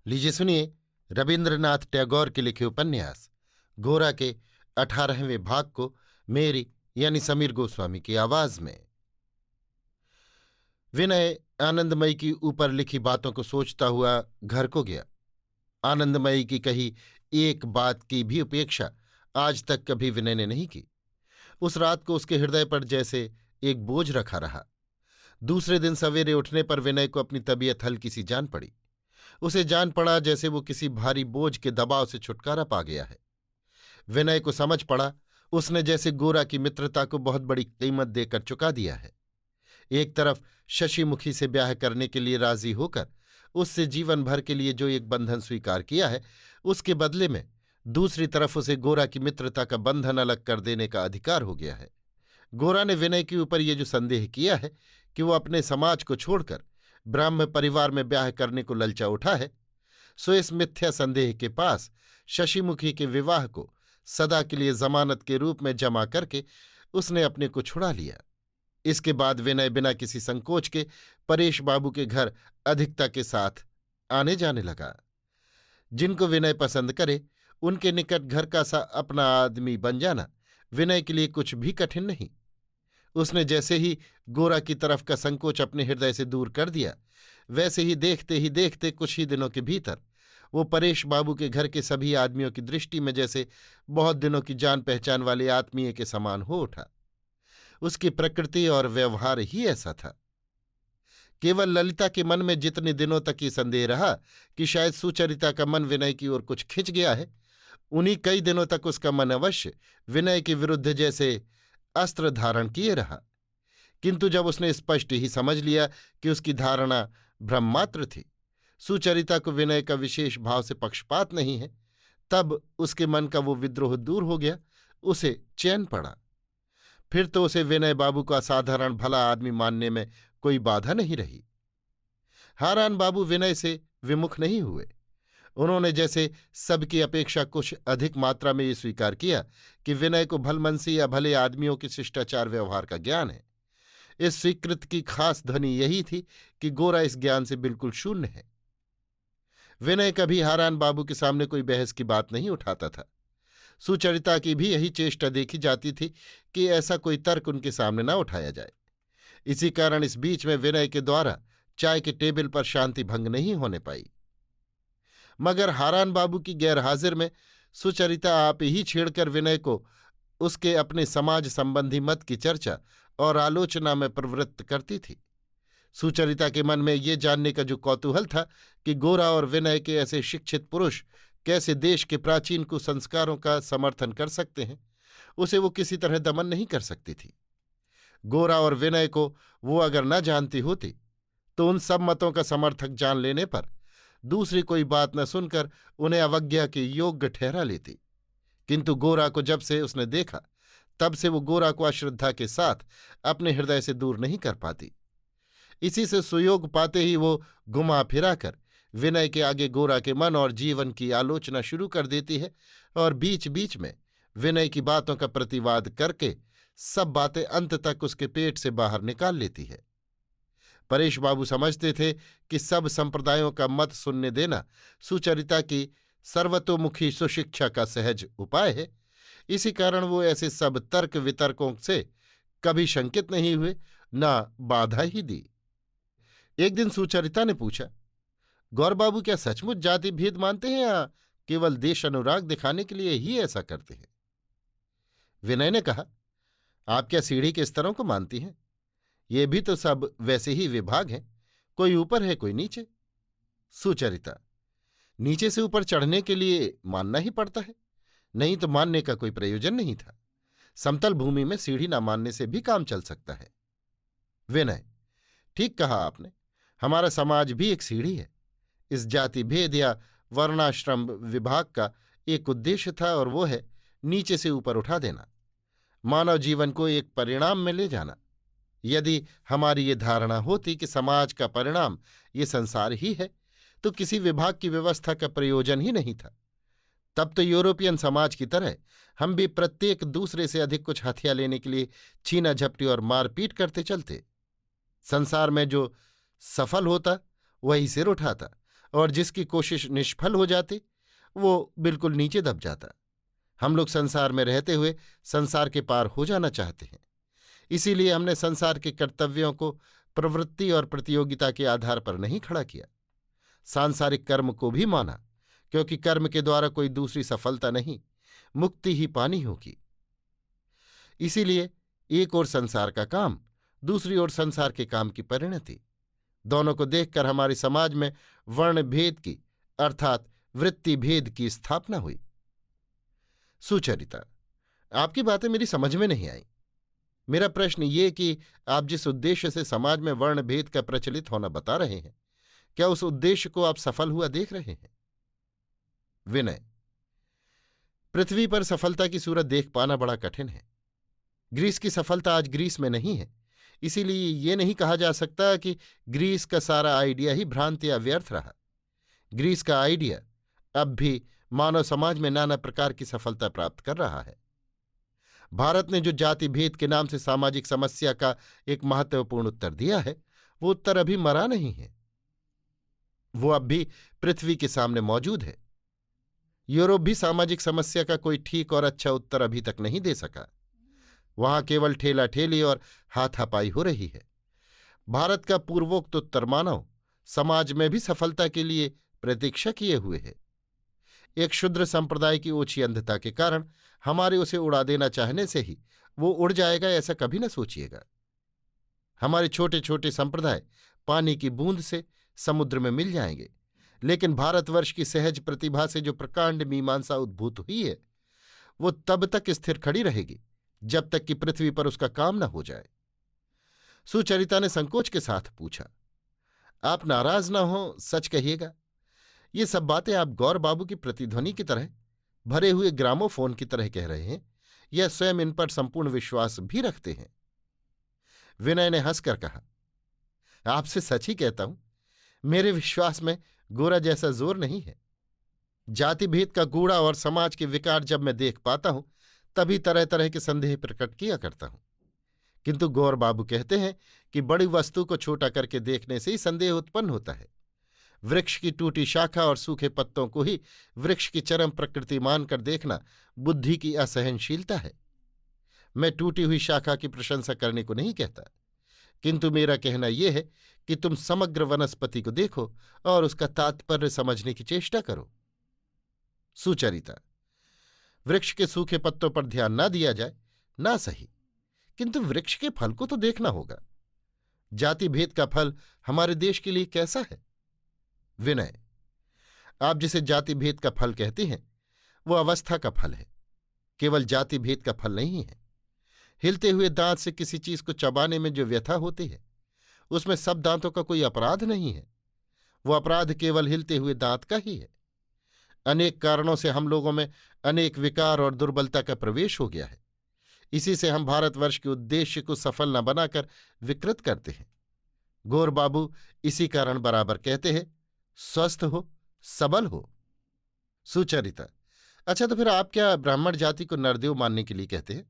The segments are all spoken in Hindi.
लीजिए सुनिए रविन्द्रनाथ टैगोर के लिखे उपन्यास गोरा के 18वें भाग को मेरी यानी समीर गोस्वामी की आवाज में। विनय आनंदमयी की ऊपर लिखी बातों को सोचता हुआ घर को गया। आनंदमयी की कही एक बात की भी उपेक्षा आज तक कभी विनय ने नहीं की। उस रात को उसके हृदय पर जैसे एक बोझ रखा रहा। दूसरे दिन सवेरे उठने पर विनय को अपनी तबीयत हल्की सी जान पड़ी। उसे जान पड़ा जैसे वो किसी भारी बोझ के दबाव से छुटकारा पा गया है। विनय को समझ पड़ा उसने जैसे गोरा की मित्रता को बहुत बड़ी कीमत देकर चुका दिया है। एक तरफ शशिमुखी से ब्याह करने के लिए राजी होकर उससे जीवन भर के लिए जो एक बंधन स्वीकार किया है, उसके बदले में दूसरी तरफ उसे गोरा की मित्रता का बंधन अलग कर देने का अधिकार हो गया है। गोरा ने विनय के ऊपर ये जो संदेह किया है कि वो अपने समाज को छोड़कर ब्राह्म परिवार में ब्याह करने को ललचा उठा है, सो इस मिथ्या संदेह के पास शशिमुखी के विवाह को सदा के लिए जमानत के रूप में जमा करके उसने अपने को छुड़ा लिया। इसके बाद विनय बिना किसी संकोच के परेश बाबू के घर अधिकता के साथ आने जाने लगा। जिनको विनय पसंद करे उनके निकट घर का सा अपना आदमी बन जाना विनय के लिए कुछ भी कठिन नहीं। उसने जैसे ही गोरा की तरफ का संकोच अपने हृदय से दूर कर दिया, वैसे ही देखते कुछ ही दिनों के भीतर वो परेश बाबू के घर के सभी आदमियों की दृष्टि में जैसे बहुत दिनों की जान पहचान वाले आत्मीय के समान हो उठा। उसकी प्रकृति और व्यवहार ही ऐसा था। केवल ललिता के मन में जितने दिनों तक ये संदेह रहा कि शायद सुचरिता का मन विनय की ओर कुछ खिंच गया है, उन्हीं कई दिनों तक उसका मन अवश्य विनय के विरुद्ध जैसे अस्त्र धारण किए रहा। किंतु जब उसने स्पष्ट ही समझ लिया कि उसकी धारणा भ्रममात्र थी, सुचरिता को विनय का विशेष भाव से पक्षपात नहीं है, तब उसके मन का वो विद्रोह दूर हो गया। उसे चैन पड़ा। फिर तो उसे विनय बाबू का असाधारण भला आदमी मानने में कोई बाधा नहीं रही। हारान बाबू विनय से विमुख नहीं हुए। उन्होंने जैसे सबकी अपेक्षा कुछ अधिक मात्रा में ये स्वीकार किया कि विनय को भलमनसी या भले आदमियों के शिष्टाचार व्यवहार का ज्ञान है। इस स्वीकृत की खास ध्वनि यही थी कि गोरा इस ज्ञान से बिल्कुल शून्य है। विनय कभी हारान बाबू के सामने कोई बहस की बात नहीं उठाता था। सुचरिता की भी यही चेष्टा देखी जाती थी कि ऐसा कोई तर्क उनके सामने न उठाया जाए। इसी कारण इस बीच में विनय के द्वारा चाय के टेबल पर शांति भंग नहीं होने पाई। मगर हारान बाबू की गैरहाजिर में सुचरिता आप ही छेड़कर विनय को उसके अपने समाज संबंधी मत की चर्चा और आलोचना में प्रवृत्त करती थी। सुचरिता के मन में ये जानने का जो कौतूहल था कि गोरा और विनय के ऐसे शिक्षित पुरुष कैसे देश के प्राचीन कुसंस्कारों का समर्थन कर सकते हैं, उसे वो किसी तरह दमन नहीं कर सकती थी। गोरा और विनय को वो अगर न जानती होती तो उन सब मतों का समर्थक जान लेने पर दूसरी कोई बात न सुनकर उन्हें अवज्ञा के योग्य ठहरा लेती। किंतु गोरा को जब से उसने देखा तब से वो गोरा को अश्रद्धा के साथ अपने हृदय से दूर नहीं कर पाती। इसी से सुयोग पाते ही वो घुमा फिराकर विनय के आगे गोरा के मन और जीवन की आलोचना शुरू कर देती है और बीच बीच में विनय की बातों का प्रतिवाद करके सब बातें अंत तक उसके पेट से बाहर निकाल लेती है। परेश बाबू समझते थे कि सब संप्रदायों का मत सुनने देना सुचरिता की सर्वतोमुखी सुशिक्षा का सहज उपाय है। इसी कारण वो ऐसे सब तर्क वितर्कों से कभी शंकित नहीं हुए, ना बाधा ही दी। एक दिन सुचरिता ने पूछा, गौर बाबू क्या सचमुच जाति भेद मानते हैं या केवल देश अनुराग दिखाने के लिए ही ऐसा करते हैं? विनय ने कहा, आप क्या सीढ़ी के स्तरों को मानती हैं? ये भी तो सब वैसे ही विभाग हैं, कोई ऊपर है कोई नीचे। सुचरिता, नीचे से ऊपर चढ़ने के लिए मानना ही पड़ता है, नहीं तो मानने का कोई प्रयोजन नहीं था। समतल भूमि में सीढ़ी ना मानने से भी काम चल सकता है। विनय, ठीक कहा आपने, हमारा समाज भी एक सीढ़ी है। इस जाति भेद या वर्णाश्रम विभाग का एक उद्देश्य था और वो है नीचे से ऊपर उठा देना, मानव जीवन को एक परिणाम में ले जाना। यदि हमारी ये धारणा होती कि समाज का परिणाम ये संसार ही है, तो किसी विभाग की व्यवस्था का प्रयोजन ही नहीं था। तब तो यूरोपियन समाज की तरह हम भी प्रत्येक दूसरे से अधिक कुछ हथिया लेने के लिए छीना झपटी और मारपीट करते चलते। संसार में जो सफल होता वही सिर उठाता और जिसकी कोशिश निष्फल हो जाती वो बिल्कुल नीचे दब जाता। हम लोग संसार में रहते हुए संसार के पार हो जाना चाहते हैं। इसीलिए हमने संसार के कर्तव्यों को प्रवृत्ति और प्रतियोगिता के आधार पर नहीं खड़ा किया। सांसारिक कर्म को भी माना, क्योंकि कर्म के द्वारा कोई दूसरी सफलता नहीं, मुक्ति ही पानी होगी। इसीलिए एक ओर संसार का काम, दूसरी ओर संसार के काम की परिणति, दोनों को देखकर हमारे समाज में वर्ण भेद की अर्थात वृत्ति भेद की स्थापना हुई। सुचरिता, आपकी बातें मेरी समझ में नहीं आई। मेरा प्रश्न ये कि आप जिस उद्देश्य से समाज में वर्ण भेद का प्रचलित होना बता रहे हैं, क्या उस उद्देश्य को आप सफल हुआ देख रहे हैं? विनय, पृथ्वी पर सफलता की सूरत देख पाना बड़ा कठिन है। ग्रीस की सफलता आज ग्रीस में नहीं है, इसीलिए ये नहीं कहा जा सकता कि ग्रीस का सारा आइडिया ही भ्रांति या व्यर्थ रहा। ग्रीस का आइडिया अब भी मानव समाज में नाना प्रकार की सफलता प्राप्त कर रहा है। भारत ने जो जाति भेद के नाम से सामाजिक समस्या का एक महत्वपूर्ण उत्तर दिया है, वो उत्तर अभी मरा नहीं है, वो अब भी पृथ्वी के सामने मौजूद है। यूरोप भी सामाजिक समस्या का कोई ठीक और अच्छा उत्तर अभी तक नहीं दे सका। वहां केवल ठेला ठेली और हाथापाई हो रही है। भारत का पूर्वोक्त उत्तर मानव समाज में भी सफलता के लिए प्रतीक्षा किए हुए है। एक शूद्र संप्रदाय की ओछी अंधता के कारण हमारे उसे उड़ा देना चाहने से ही वो उड़ जाएगा, ऐसा कभी न सोचिएगा। हमारे छोटे छोटे संप्रदाय पानी की बूंद से समुद्र में मिल जाएंगे, लेकिन भारतवर्ष की सहज प्रतिभा से जो प्रकांड मीमांसा उद्भूत हुई है, वो तब तक स्थिर खड़ी रहेगी जब तक कि पृथ्वी पर उसका काम न हो जाए। सुचरिता ने संकोच के साथ पूछा, आप नाराज न हो, सच कहिएगा। ये सब बातें आप गौर बाबू की प्रतिध्वनि की तरह, भरे हुए ग्रामोफोन की तरह कह रहे हैं, या स्वयं इन पर संपूर्ण विश्वास भी रखते हैं? विनय ने हंसकर कहा, आपसे सच ही कहता हूं, मेरे विश्वास में गोरा जैसा जोर नहीं है। जाति भेद का कूड़ा और समाज के विकार जब मैं देख पाता हूं, तभी तरह तरह के संदेह प्रकट किया करता हूं। किंतु गौर बाबू कहते हैं कि बड़ी वस्तु को छोटा करके देखने से ही संदेह उत्पन्न होता है। वृक्ष की टूटी शाखा और सूखे पत्तों को ही वृक्ष की चरम प्रकृति मानकर देखना बुद्धि की असहनशीलता है। मैं टूटी हुई शाखा की प्रशंसा करने को नहीं कहता, किंतु मेरा कहना यह है कि तुम समग्र वनस्पति को देखो और उसका तात्पर्य समझने की चेष्टा करो। सुचरिता, वृक्ष के सूखे पत्तों पर ध्यान न दिया जाए ना सही, किंतु वृक्ष के फल को तो देखना होगा। जाति भेद का फल हमारे देश के लिए कैसा है? विनय, आप जिसे जाति भेद का फल कहते हैं, वो अवस्था का फल है, केवल जाति भेद का फल नहीं है। हिलते हुए दांत से किसी चीज को चबाने में जो व्यथा होती है, उसमें सब दांतों का कोई अपराध नहीं है। वो अपराध केवल हिलते हुए दांत का ही है। अनेक कारणों से हम लोगों में अनेक विकार और दुर्बलता का प्रवेश हो गया है। इसी से हम भारतवर्ष के उद्देश्य को सफल न बनाकर विकृत करते हैं। गौर बाबू इसी कारण बराबर कहते हैं, स्वस्थ हो, सबल हो। सुचरिता, अच्छा, तो फिर आप क्या ब्राह्मण जाति को नरदेव मानने के लिए कहते हैं?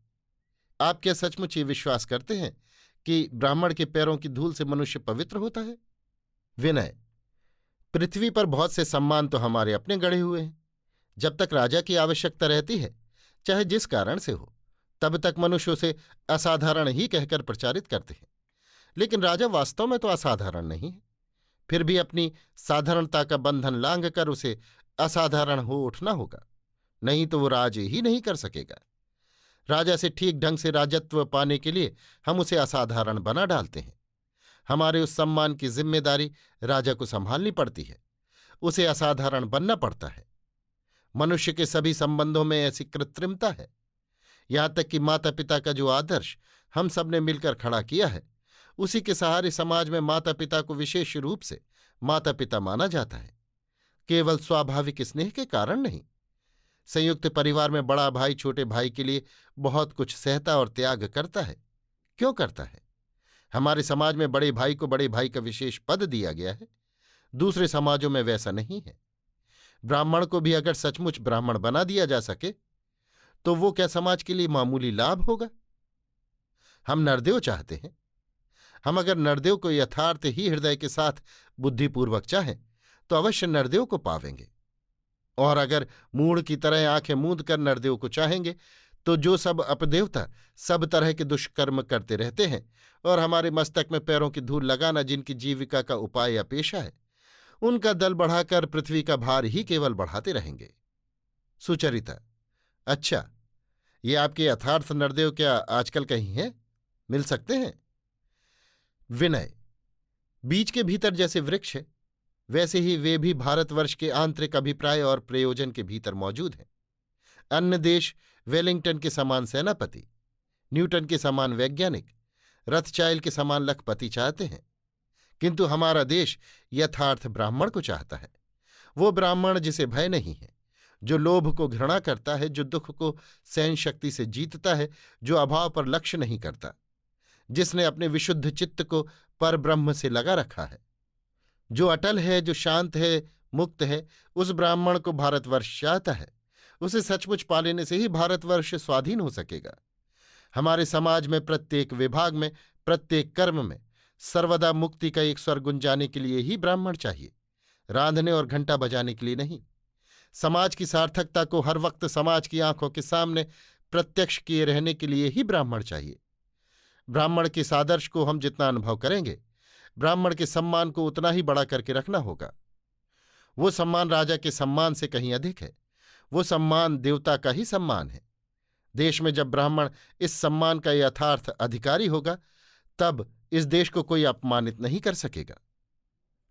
आप क्या सचमुच ये विश्वास करते हैं कि ब्राह्मण के पैरों की धूल से मनुष्य पवित्र होता है? विनय, पृथ्वी पर बहुत से सम्मान तो हमारे अपने गढ़े हुए हैं। जब तक राजा की आवश्यकता रहती है, चाहे जिस कारण से हो, तब तक मनुष्य उसे असाधारण ही कहकर प्रचारित करते हैं। लेकिन राजा वास्तव में तो असाधारण नहीं है, फिर भी अपनी साधारणता का बंधन लांघ कर उसे असाधारण हो उठना होगा, नहीं तो वो राज ही नहीं कर सकेगा। राजा से ठीक ढंग से राजत्व पाने के लिए हम उसे असाधारण बना डालते हैं। हमारे उस सम्मान की जिम्मेदारी राजा को संभालनी पड़ती है, उसे असाधारण बनना पड़ता है। मनुष्य के सभी संबंधों में ऐसी कृत्रिमता है, यहां तक कि माता पिता का जो आदर्श हम सब ने मिलकर खड़ा किया है, उसी के सहारे समाज में माता पिता को विशेष रूप से माता पिता माना जाता है, केवल स्वाभाविक स्नेह के कारण नहीं। संयुक्त परिवार में बड़ा भाई छोटे भाई के लिए बहुत कुछ सहता और त्याग करता है। क्यों करता है? हमारे समाज में बड़े भाई को बड़े भाई का विशेष पद दिया गया है, दूसरे समाजों में वैसा नहीं है। ब्राह्मण को भी अगर सचमुच ब्राह्मण बना दिया जा सके तो वो क्या समाज के लिए मामूली लाभ होगा? हम नरदेव चाहते हैं। हम अगर नरदेव को यथार्थ ही हृदय के साथ बुद्धिपूर्वक चाहें तो अवश्य नरदेव को पावेंगे। और अगर मूढ़ की तरह आंखें मूंद कर नरदेव को चाहेंगे तो जो सब अपदेवता सब तरह के दुष्कर्म करते रहते हैं और हमारे मस्तक में पैरों की धूल लगाना जिनकी जीविका का उपाय या पेशा है, उनका दल बढ़ाकर पृथ्वी का भार ही केवल बढ़ाते रहेंगे। सुचरिता: अच्छा, ये आपके यथार्थ नरदेव क्या आजकल कहीं हैं? मिल सकते हैं? विनय: बीज के भीतर जैसे वृक्ष है, वैसे ही वे भी भारतवर्ष के आंतरिक अभिप्राय और प्रयोजन के भीतर मौजूद हैं। अन्य देश वेलिंगटन के समान सेनापति, न्यूटन के समान वैज्ञानिक, रथचाइल के समान लखपति चाहते हैं, किंतु हमारा देश यथार्थ ब्राह्मण को चाहता है। वो ब्राह्मण जिसे भय नहीं है, जो लोभ को घृणा करता है, जो दुख को सहन शक्ति से जीतता है, जो अभाव पर लक्ष्य नहीं करता, जिसने अपने विशुद्ध चित्त को परब्रह्म से लगा रखा है, जो अटल है, जो शांत है, मुक्त है, उस ब्राह्मण को भारतवर्ष चाहता है। उसे सचमुच पा लेने से ही भारतवर्ष स्वाधीन हो सकेगा। हमारे समाज में प्रत्येक विभाग में, प्रत्येक कर्म में सर्वदा मुक्ति का एक स्वर गुंजाने के लिए ही ब्राह्मण चाहिए, रांधने और घंटा बजाने के लिए नहीं। समाज की सार्थकता को हर वक्त समाज की आंखों के सामने प्रत्यक्ष किए रहने के लिए ही ब्राह्मण चाहिए। ब्राह्मण के सादर्श को हम जितना अनुभव करेंगे, ब्राह्मण के सम्मान को उतना ही बड़ा करके रखना होगा। वो सम्मान राजा के सम्मान से कहीं अधिक है। वो सम्मान देवता का ही सम्मान है। देश में जब ब्राह्मण इस सम्मान का यथार्थ अधिकारी होगा, तब इस देश को कोई अपमानित नहीं कर सकेगा।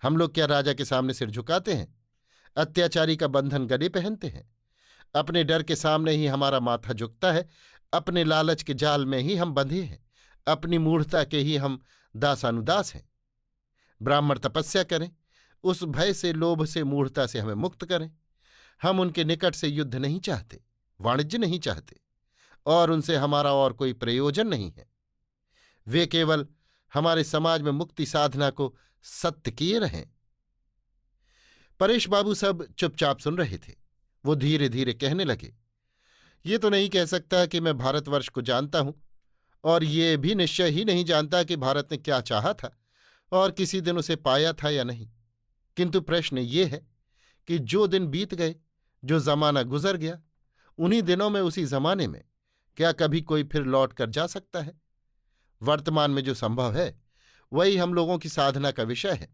हम लोग क्या राजा के सामने सिर झुकाते हैं? अत्याचारी का बंधन गले पहनते हैं। अपने डर के सामने ही हमारा माथा झुकता है। अपने लालच के जाल में ही हम बंधे हैं। अपनी मूढ़ता के ही हम दासानुदास हैं। ब्राह्मण तपस्या करें, उस भय से, लोभ से, मूढ़ता से हमें मुक्त करें। हम उनके निकट से युद्ध नहीं चाहते, वाणिज्य नहीं चाहते, और उनसे हमारा और कोई प्रयोजन नहीं है। वे केवल हमारे समाज में मुक्ति साधना को सत्य किए रहें। परेश बाबू सब चुपचाप सुन रहे थे। वो धीरे धीरे कहने लगे, ये तो नहीं कह सकता कि मैं भारतवर्ष को जानता हूं, और ये भी निश्चय ही नहीं जानता कि भारत ने क्या चाहा था और किसी दिन उसे पाया था या नहीं। किंतु प्रश्न ये है कि जो दिन बीत गए, जो जमाना गुजर गया, उन्हीं दिनों में, उसी जमाने में क्या कभी कोई फिर लौट कर जा सकता है? वर्तमान में जो संभव है वही हम लोगों की साधना का विषय है।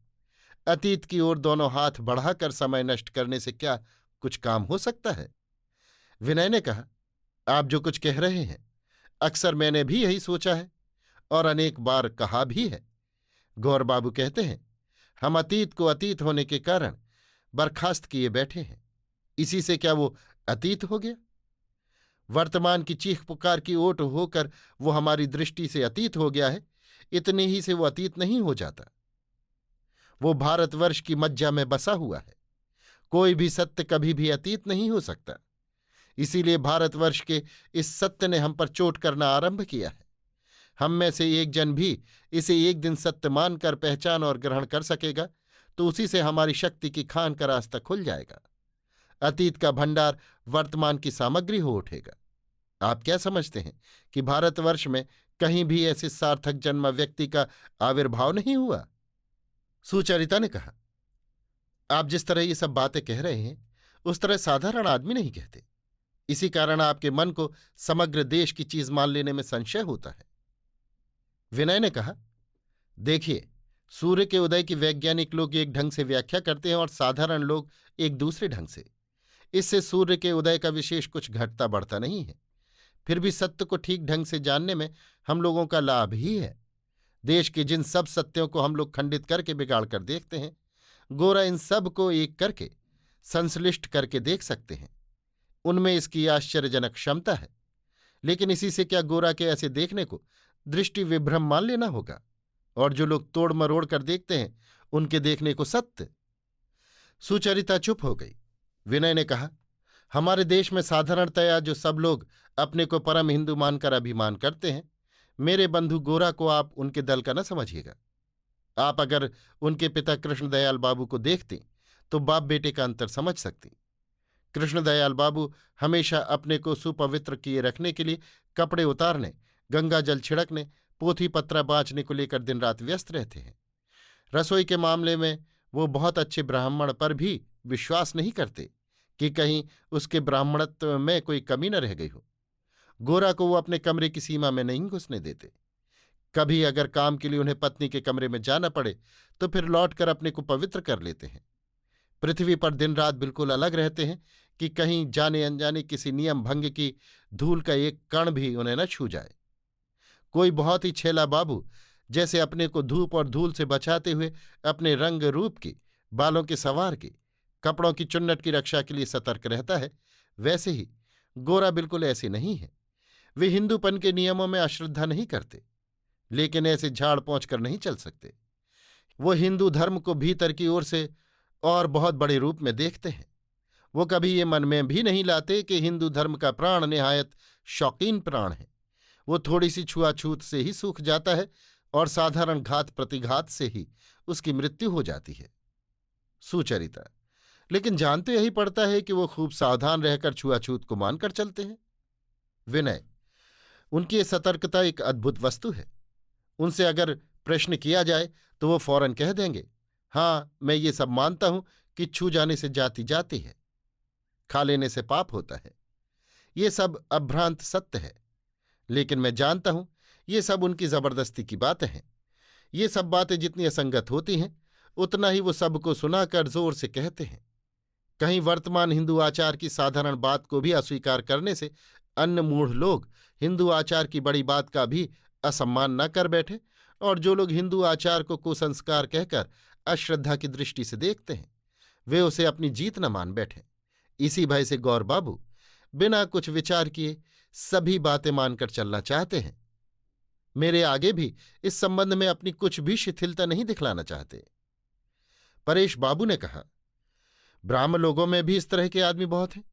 अतीत की ओर दोनों हाथ बढ़ाकर समय नष्ट करने से क्या कुछ काम हो सकता है? विनय ने कहा, आप जो कुछ कह रहे हैं अक्सर मैंने भी यही सोचा है और अनेक बार कहा भी है। गौर बाबू कहते हैं, हम अतीत को अतीत होने के कारण बर्खास्त किए बैठे हैं। इसी से क्या वो अतीत हो गया? वर्तमान की चीख पुकार की ओट होकर वो हमारी दृष्टि से अतीत हो गया है, इतनी ही से वो अतीत नहीं हो जाता। वो भारतवर्ष की मज्जा में बसा हुआ है। कोई भी सत्य कभी भी अतीत नहीं हो सकता। इसीलिए भारतवर्ष के इस सत्य ने हम पर चोट करना आरंभ किया है। हम में से एक जन भी इसे एक दिन सत्य मानकर पहचान और ग्रहण कर सकेगा तो उसी से हमारी शक्ति की खान का रास्ता खुल जाएगा। अतीत का भंडार वर्तमान की सामग्री हो उठेगा। आप क्या समझते हैं कि भारतवर्ष में कहीं भी ऐसे सार्थक जन्मा व्यक्ति का आविर्भाव नहीं हुआ? सुचरिता ने कहा, आप जिस तरह ये सब बातें कह रहे हैं उस तरह साधारण आदमी नहीं कहते। इसी कारण आपके मन को समग्र देश की चीज मान लेने में संशय होता है। विनय ने कहा, देखिए, सूर्य के उदय की वैज्ञानिक लोग एक ढंग से व्याख्या करते हैं और साधारण लोग एक दूसरे ढंग से। इससे सूर्य के उदय का विशेष कुछ घटता बढ़ता नहीं है। फिर भी सत्य को ठीक ढंग से जानने में हम लोगों का लाभ ही है। देश के जिन सब सत्यों को हम लोग खंडित करके बिगाड़ कर देखते हैं, गोरा इन सब को एक करके संश्लिष्ट करके देख सकते हैं। उनमें इसकी आश्चर्यजनक क्षमता है। लेकिन इसी से क्या गोरा के ऐसे देखने को दृष्टि विभ्रम मान लेना होगा? और जो लोग तोड़ मरोड़ कर देखते हैं उनके देखने को सत्य? सुचरिता चुप हो गई। विनय ने कहा, हमारे देश में साधारणतया जो सब लोग अपने को परम हिंदू मानकर अभिमान करते हैं, मेरे बंधु गोरा को आप उनके दल का न समझिएगा। आप अगर उनके पिता कृष्णदयाल बाबू को देखती तो बाप बेटे का अंतर समझ सकती। कृष्णदयाल बाबू हमेशा अपने को सुपवित्र किए रखने के लिए कपड़े उतारने, गंगा जल छिड़कने, पोथी पत्रा बाँचने को लेकर दिन रात व्यस्त रहते हैं। रसोई के मामले में वो बहुत अच्छे ब्राह्मण पर भी विश्वास नहीं करते कि कहीं उसके ब्राह्मणत्व में कोई कमी न रह गई हो। गोरा को वो अपने कमरे की सीमा में नहीं घुसने देते। कभी अगर काम के लिए उन्हें पत्नी के कमरे में जाना पड़े तो फिर लौटकर अपने को पवित्र कर लेते हैं। पृथ्वी पर दिन रात बिल्कुल अलग रहते हैं कि कहीं जाने अनजाने किसी नियम भंग की धूल का एक कण भी उन्हें न छू जाए। कोई बहुत ही छेला बाबू जैसे अपने को धूप और धूल से बचाते हुए अपने रंग रूप की, बालों के सवार की, कपड़ों की चुन्नट की रक्षा के लिए सतर्क रहता है, वैसे ही गोरा बिल्कुल ऐसे नहीं है। वे हिंदूपन के नियमों में अश्रद्धा नहीं करते, लेकिन ऐसे झाड़ पहुंच कर नहीं चल सकते। वो हिंदू धर्म को भीतर की ओर से और बहुत बड़े रूप में देखते हैं। वो कभी ये मन में भी नहीं लाते कि हिंदू धर्म का प्राण निहायत शौकीन प्राण है। वो थोड़ी सी छुआछूत से ही सूख जाता है और साधारण घात प्रतिघात से ही उसकी मृत्यु हो जाती है। सुचरिता: लेकिन जानते यही पड़ता है कि वो खूब सावधान रहकर छुआछूत को मानकर चलते हैं। विनय: उनकी ये सतर्कता एक अद्भुत वस्तु है। उनसे अगर प्रश्न किया जाए तो वो फौरन कह देंगे, हाँ, मैं ये सब मानता हूं कि छू जाने से जाति जाती है, खा लेने से पाप होता है। ये सब अभ्रांत सत्य है, लेकिन मैं जानता हूं ये सब उनकी जबरदस्ती की बातें हैं। ये सब बातें जितनी असंगत होती हैं उतना ही वो सबको सुनाकर जोर से कहते हैं। कहीं वर्तमान हिंदू आचार की साधारण बात को भी अस्वीकार करने से अन्य मूढ़ लोग हिंदू आचार की बड़ी बात का भी असम्मान न कर बैठे, और जो लोग हिंदू आचार को कुसंस्कार कहकर अश्रद्धा की दृष्टि से देखते हैं वे उसे अपनी जीत न मान बैठे। इसी भय से गौर बाबू बिना कुछ विचार किए सभी बातें मानकर चलना चाहते हैं। मेरे आगे भी इस संबंध में अपनी कुछ भी शिथिलता नहीं दिखलाना चाहते। परेश बाबू ने कहा, ब्राह्मण लोगों में भी इस तरह के आदमी बहुत हैं।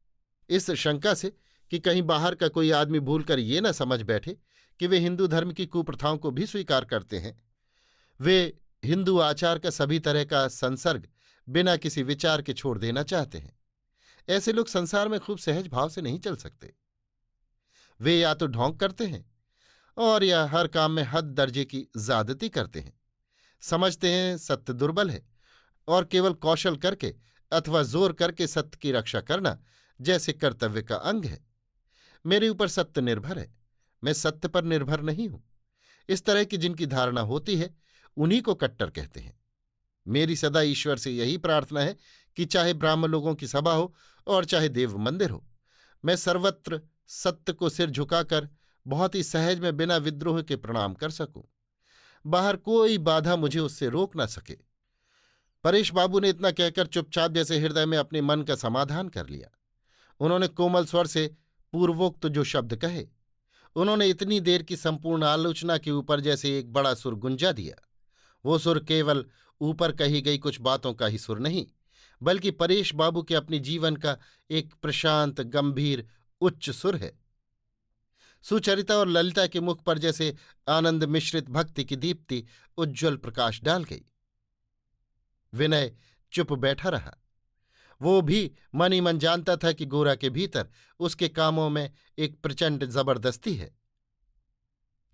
इस शंका से कि कहीं बाहर का कोई आदमी भूलकर ये न समझ बैठे कि वे हिंदू धर्म की कुप्रथाओं को भी स्वीकार करते हैं, वे हिंदू आचार का सभी तरह का संसर्ग बिना किसी विचार के छोड़ देना चाहते हैं। ऐसे लोग संसार में खूब सहज भाव से नहीं चल सकते। वे या तो ढोंग करते हैं और या हर काम में हद दर्जे की ज्यादती करते हैं। समझते हैं सत्य दुर्बल है और केवल कौशल करके अथवा जोर करके सत्य की रक्षा करना जैसे कर्तव्य का अंग है। मेरे ऊपर सत्य निर्भर है, मैं सत्य पर निर्भर नहीं हूं। इस तरह की जिनकी धारणा होती है उन्हीं को कट्टर कहते हैं। मेरी सदा ईश्वर से यही प्रार्थना है कि चाहे ब्राह्मण लोगों की सभा हो और चाहे देव मंदिर हो, मैं सर्वत्र सत्य को सिर झुकाकर बहुत ही सहज में बिना विद्रोह के प्रणाम कर सकूं। बाहर कोई बाधा मुझे उससे रोक ना सके। परेश बाबू ने इतना कहकर चुपचाप जैसे हृदय में अपने मन का समाधान कर लिया। उन्होंने कोमल स्वर से पूर्वोक्त जो शब्द कहे, उन्होंने इतनी देर की संपूर्ण आलोचना के ऊपर जैसे एक बड़ा सुर गुंजा दिया। वो सुर केवल ऊपर कही गई कुछ बातों का ही सुर नहीं, बल्कि परेश बाबू के अपने जीवन का एक प्रशांत गंभीर उच्च सुर है। सुचरिता और ललिता के मुख पर जैसे आनंद मिश्रित भक्ति की दीप्ति उज्ज्वल प्रकाश डाल गई। विनय चुप बैठा रहा। वो भी मन ही मन जानता था कि गोरा के भीतर उसके कामों में एक प्रचंड जबरदस्ती है।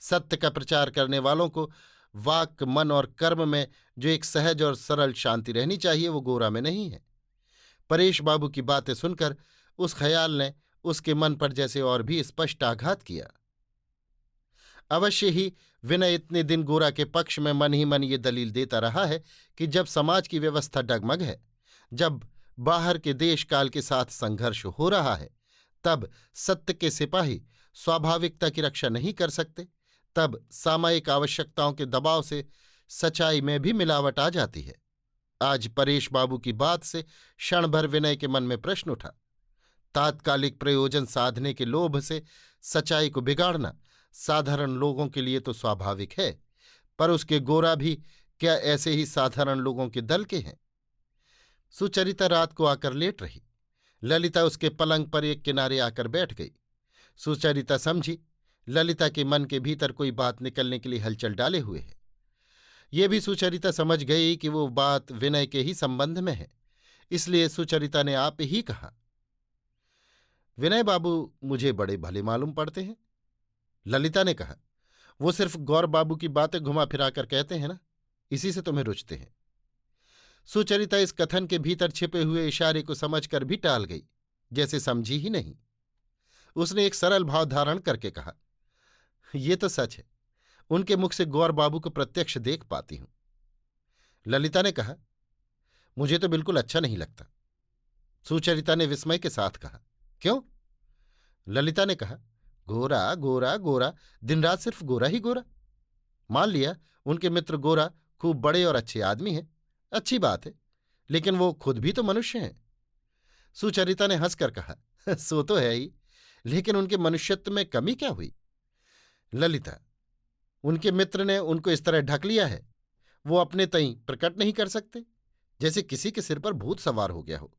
सत्य का प्रचार करने वालों को वाक, मन और कर्म में जो एक सहज और सरल शांति रहनी चाहिए वो गोरा में नहीं है। परेश बाबू की बातें सुनकर उस ख्याल ने उसके मन पर जैसे और भी स्पष्ट आघात किया। अवश्य ही विनय इतने दिन गोरा के पक्ष में मन ही मन ये दलील देता रहा है कि जब समाज की व्यवस्था डगमग है, जब बाहर के देश काल के साथ संघर्ष हो रहा है, तब सत्य के सिपाही स्वाभाविकता की रक्षा नहीं कर सकते, तब सामयिक आवश्यकताओं के दबाव से सच्चाई में भी मिलावट आ जाती है। आज परेश बाबू की बात से क्षण भर विनय के मन में प्रश्न उठा। तात्कालिक प्रयोजन साधने के लोभ से सच्चाई को बिगाड़ना साधारण लोगों के लिए तो स्वाभाविक है, पर उसके गोरा भी क्या ऐसे ही साधारण लोगों के दल के हैं? सुचरिता रात को आकर लेट रही। ललिता उसके पलंग पर एक किनारे आकर बैठ गई। सुचरिता समझी ललिता के मन के भीतर कोई बात निकलने के लिए हलचल डाले हुए है। ये भी सुचरिता समझ गई कि वो बात विनय के ही संबंध में है, इसलिए सुचरिता ने आप ही कहा, विनय बाबू मुझे बड़े भले मालूम पड़ते हैं। ललिता ने कहा, वो सिर्फ गौर बाबू की बातें घुमा फिराकर कहते हैं ना, इसी से तुम्हें रुचते हैं। सुचरिता इस कथन के भीतर छिपे हुए इशारे को समझकर भी टाल गई, जैसे समझी ही नहीं। उसने एक सरल भाव धारण करके कहा, ये तो सच है, उनके मुख से गौर बाबू को प्रत्यक्ष देख पाती हूं। ललिता ने कहा, मुझे तो बिल्कुल अच्छा नहीं लगता। सुचरिता ने विस्मय के साथ कहा, क्यों? ललिता ने कहा, गोरा गोरा गोरा, दिन रात सिर्फ गोरा ही गोरा। मान लिया उनके मित्र गोरा खूब बड़े और अच्छे आदमी हैं, अच्छी बात है, लेकिन वो खुद भी तो मनुष्य हैं। सुचरिता ने हंसकर कहा, सो तो है ही, लेकिन उनके मनुष्यत्व में कमी क्या हुई? ललिता, उनके मित्र ने उनको इस तरह ढक लिया है, वो अपने तई प्रकट नहीं कर सकते, जैसे किसी के सिर पर भूत सवार हो गया हो।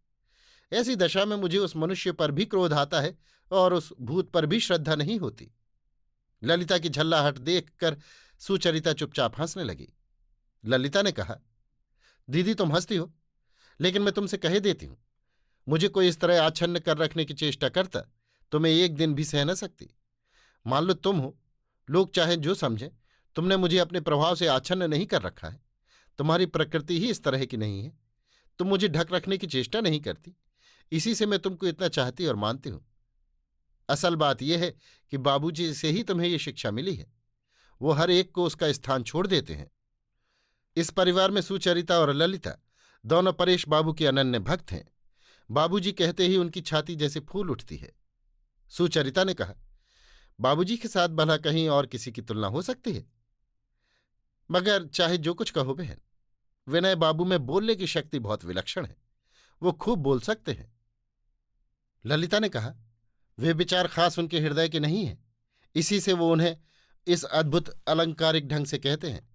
ऐसी दशा में मुझे उस मनुष्य पर भी क्रोध आता है और उस भूत पर भी श्रद्धा नहीं होती। ललिता की झल्लाहट देखकर सुचरिता चुपचाप हंसने लगी। ललिता ने कहा, दीदी तुम हंसती हो, लेकिन मैं तुमसे कह देती हूं, मुझे कोई इस तरह आच्छन्न कर रखने की चेष्टा करता तो मैं एक दिन भी सह न सकती। मान लो तुम हो, लोग चाहे जो समझें, तुमने मुझे अपने प्रभाव से आच्छन्न नहीं कर रखा है। तुम्हारी प्रकृति ही इस तरह की नहीं है, तुम मुझे ढक रखने की चेष्टा नहीं करती, इसी से मैं तुमको इतना चाहती और मानती हूं। असल बात यह है कि बाबूजी से ही तुम्हें यह शिक्षा मिली है, वो हर एक को उसका स्थान छोड़ देते हैं। इस परिवार में सुचरिता और ललिता दोनों परेश बाबू के अनन्य भक्त हैं। बाबूजी कहते ही उनकी छाती जैसे फूल उठती है। सुचरिता ने कहा, बाबूजी के साथ भला कहीं और किसी की तुलना हो सकती है? मगर चाहे जो कुछ कहो बहन, विनय बाबू में बोलने की शक्ति बहुत विलक्षण है, वो खूब बोल सकते हैं। ललिता ने कहा, वे विचार खास उनके हृदय के नहीं हैं, इसी से वो उन्हें इस अद्भुत अलंकारिक ढंग से कहते हैं।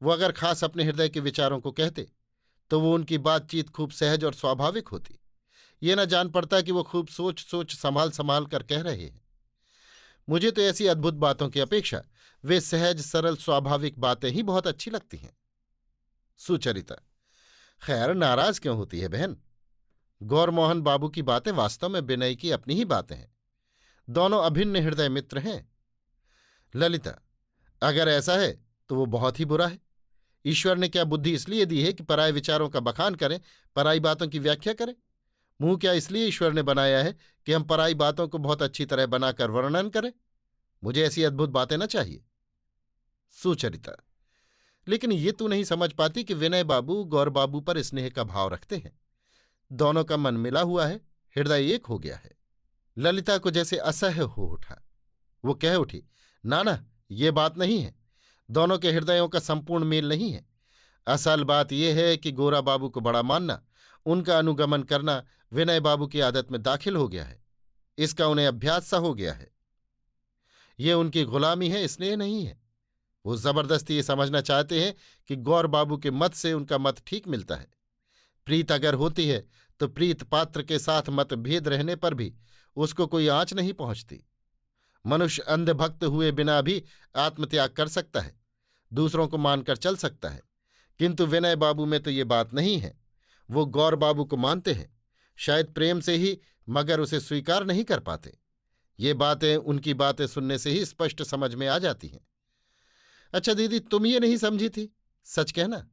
वो अगर खास अपने हृदय के विचारों को कहते तो वो उनकी बातचीत खूब सहज और स्वाभाविक होती। ये न जान पड़ता कि वो खूब सोच सोच संभाल संभाल कर कह रहे हैं। मुझे तो ऐसी अद्भुत बातों की अपेक्षा वे सहज सरल स्वाभाविक बातें ही बहुत अच्छी लगती हैं। सुचरिता, खैर नाराज क्यों होती है बहन? गौरमोहन बाबू की बातें वास्तव में विनय की अपनी ही बातें हैं, दोनों अभिन्न हृदय मित्र हैं। ललिता, अगर ऐसा है तो वो बहुत ही बुरा है। ईश्वर ने क्या बुद्धि इसलिए दी है कि पराये विचारों का बखान करें, पराई बातों की व्याख्या करें? मुंह क्या इसलिए ईश्वर ने बनाया है कि हम पराई बातों को बहुत अच्छी तरह बनाकर वर्णन करें? मुझे ऐसी अद्भुत बातें न चाहिए। सुचरिता, लेकिन ये तू नहीं समझ पाती कि विनय बाबू गौर बाबू पर स्नेह का भाव रखते हैं। दोनों का मन मिला हुआ है, हृदय एक हो गया है। ललिता को जैसे असह्य हो उठा। वो कह उठी, ना ना, ये बात नहीं है, दोनों के हृदयों का संपूर्ण मेल नहीं है। असल बात यह है कि गोरा बाबू को बड़ा मानना, उनका अनुगमन करना विनय बाबू की आदत में दाखिल हो गया है। इसका उन्हें अभ्यास सा हो गया है। ये उनकी गुलामी है, स्नेह नहीं है। वो जबरदस्ती ये समझना चाहते हैं कि गौर बाबू के मत से उनका मत ठीक मिलता है। प्रीत अगर होती है तो प्रीत पात्र के साथ मतभेद रहने पर भी उसको कोई आंच नहीं पहुंचती। मनुष्य अंधभक्त हुए बिना भी आत्मत्याग कर सकता है, दूसरों को मानकर चल सकता है, किंतु विनय बाबू में तो ये बात नहीं है। वो गौर बाबू को मानते हैं, शायद प्रेम से ही, मगर उसे स्वीकार नहीं कर पाते। ये बातें उनकी बातें सुनने से ही स्पष्ट समझ में आ जाती हैं। अच्छा दीदी, तुम ये नहीं समझी थी, सच कहना।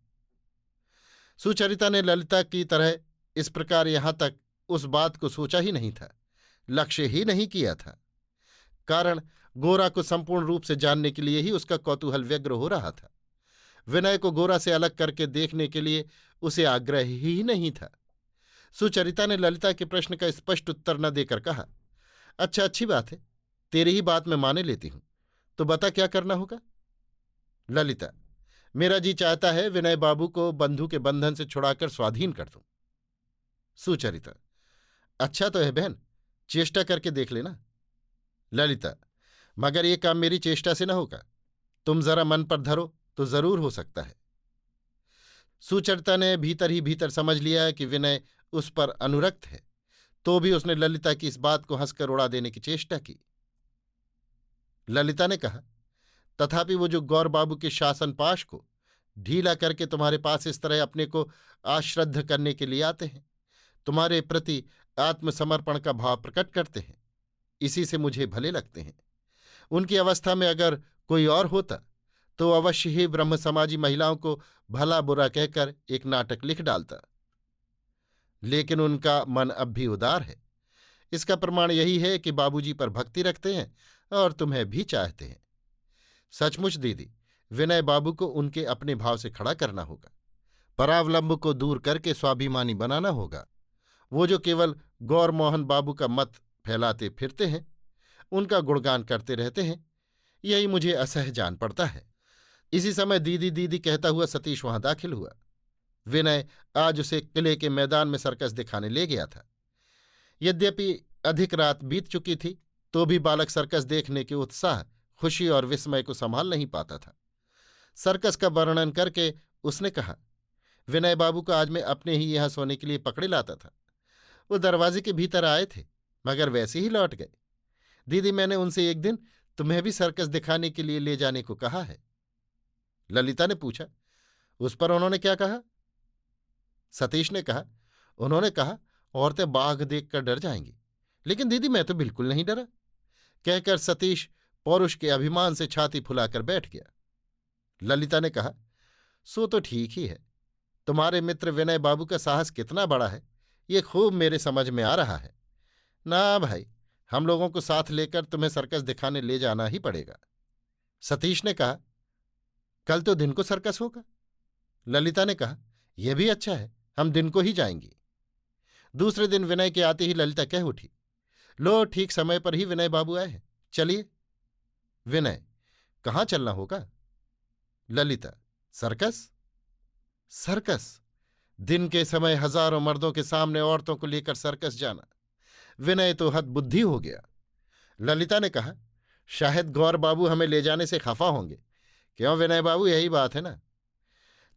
सुचरिता ने ललिता की तरह इस प्रकार यहां तक उस बात को सोचा ही नहीं था, लक्ष्य ही नहीं किया था। कारण गोरा को संपूर्ण रूप से जानने के लिए ही उसका कौतूहल व्यग्र हो रहा था। विनय को गोरा से अलग करके देखने के लिए उसे आग्रह ही नहीं था। सुचरिता ने ललिता के प्रश्न का स्पष्ट उत्तर न देकर कहा, अच्छा, अच्छी बात है, तेरी ही बात मैं माने लेती हूं, तो बता क्या करना होगा? ललिता, मेरा जी चाहता है विनय बाबू को बंधु के बंधन से छुड़ाकर स्वाधीन कर दूं। सुचरिता, अच्छा तो है बहन, चेष्टा करके देख लेना। ललिता, मगर ये काम मेरी चेष्टा से न होगा, तुम जरा मन पर धरो तो जरूर हो सकता है। सुचरिता ने भीतर ही भीतर समझ लिया कि विनय उस पर अनुरक्त है, तो भी उसने ललिता की इस बात को हंसकर उड़ा देने की चेष्टा की। ललिता ने कहा, तथापि वो जो गौर बाबू के शासन पाश को ढीला करके तुम्हारे पास इस तरह अपने को आश्रद्ध करने के लिए आते हैं, तुम्हारे प्रति आत्मसमर्पण का भाव प्रकट करते हैं, इसी से मुझे भले लगते हैं। उनकी अवस्था में अगर कोई और होता तो अवश्य ही ब्रह्म समाजी महिलाओं को भला बुरा कहकर एक नाटक लिख डालता। लेकिन उनका मन अब भी उदार है। इसका प्रमाण यही है कि बाबूजी पर भक्ति रखते हैं और तुम्हें भी चाहते हैं। सचमुच दीदी, विनय बाबू को उनके अपने भाव से खड़ा करना होगा, परावलंब को दूर करके स्वाभिमानी बनाना होगा। वो जो केवल गौर मोहन बाबू का मत फैलाते फिरते हैं, उनका गुणगान करते रहते हैं, यही मुझे असह्य जान पड़ता है। इसी समय दीदी दीदी कहता हुआ सतीश वहां दाखिल हुआ। विनय आज उसे किले के मैदान में सर्कस दिखाने ले गया था। यद्यपि अधिक रात बीत चुकी थी, तो भी बालक सर्कस देखने के उत्साह, खुशी और विस्मय को संभाल नहीं पाता था। सर्कस का वर्णन करके उसने कहा, विनय बाबू को आज मैं अपने ही यहां सोने के लिए पकड़े लाता था। वो दरवाजे के भीतर आए थे, मगर वैसे ही लौट गए। दीदी, मैंने उनसे एक दिन तुम्हें भी सर्कस दिखाने के लिए ले जाने को कहा है। ललिता ने पूछा, उस पर उन्होंने क्या कहा? सतीश ने कहा, उन्होंने कहा औरतें बाघ देखकर डर जाएंगी। लेकिन दीदी, मैं तो बिल्कुल नहीं डरा, कहकर सतीश पौरुष के अभिमान से छाती फुलाकर बैठ गया। ललिता ने कहा, सो तो ठीक ही है। तुम्हारे मित्र विनय बाबू का साहस कितना बड़ा है, ये खूब मेरे समझ में आ रहा है। ना भाई, हम लोगों को साथ लेकर तुम्हें सर्कस दिखाने ले जाना ही पड़ेगा। सतीश ने कहा, कल तो दिन को सर्कस होगा। ललिता ने कहा, यह भी अच्छा है, हम दिन को ही जाएंगी। दूसरे दिन विनय के आते ही ललिता कह उठी, लो, ठीक समय पर ही विनय बाबू आए हैं, चलिए। विनय, कहाँ चलना होगा? ललिता, सर्कस। सर्कस? दिन के समय हजारों मर्दों के सामने औरतों को लेकर सर्कस जाना? विनय तो हद बुद्धि हो गया। ललिता ने कहा, शायद गौर बाबू हमें ले जाने से खफा होंगे। क्यों विनय बाबू, यही बात है ना?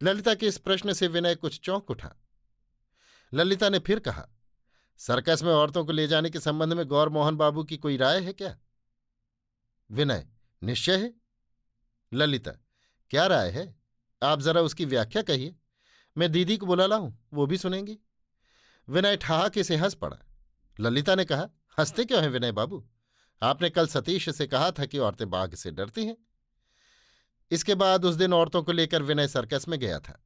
ललिता के इस प्रश्न से विनय कुछ चौंक उठा। ललिता ने फिर कहा, सर्कस में औरतों को ले जाने के संबंध में गौर मोहन बाबू की कोई राय है क्या? विनय, निश्चय है। ललिता, क्या राय है? आप जरा उसकी व्याख्या कहिए। मैं दीदी को बुला लाऊं, वो भी सुनेंगी। विनय ठहाके से हंस पड़ा। ललिता ने कहा, हंसते क्यों हैं विनय बाबू? आपने कल सतीश से कहा था कि औरतें बाघ से डरती हैं। इसके बाद उस दिन औरतों को लेकर विनय सर्कस में गया था।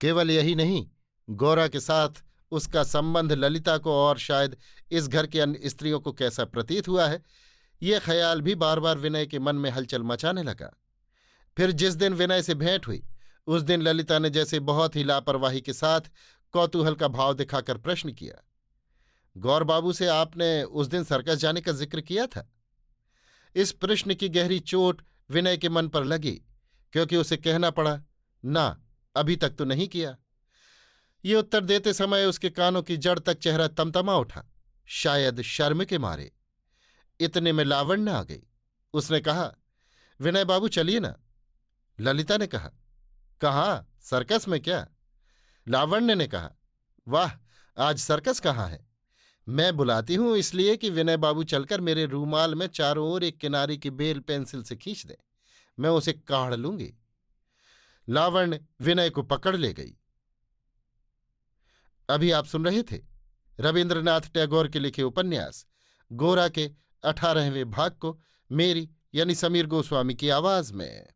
केवल यही नहीं, गौरा के साथ उसका संबंध ललिता को और शायद इस घर की अन्य स्त्रियों को कैसा प्रतीत हुआ है, ये ख्याल भी बार बार विनय के मन में हलचल मचाने लगा। फिर जिस दिन विनय से भेंट हुई, उस दिन ललिता ने जैसे बहुत ही लापरवाही के साथ कौतूहल का भाव दिखाकर प्रश्न किया, गौर बाबू से आपने उस दिन सर्कस जाने का जिक्र किया था? इस प्रश्न की गहरी चोट विनय के मन पर लगी, क्योंकि उसे कहना पड़ा, ना, अभी तक तो नहीं किया। ये उत्तर देते समय उसके कानों की जड़ तक चेहरा तमतमा उठा, शायद शर्म के मारे। इतने में लावण्य आ गई। उसने कहा, विनय बाबू चलिए ना। ललिता ने कहा, कहाँ? सर्कस में क्या? लावण्य ने कहा, वाह, आज सर्कस कहाँ है? मैं बुलाती हूं इसलिए कि विनय बाबू चलकर मेरे रूमाल में चारों ओर एक किनारे की बेल पेंसिल से खींच दें, मैं उसे काढ़ लूंगी। लावण्य विनय को पकड़ ले गई। अभी आप सुन रहे थे रविन्द्रनाथ टैगोर के लिखे उपन्यास गोरा के 18वें भाग को मेरी यानी समीर गोस्वामी की आवाज में।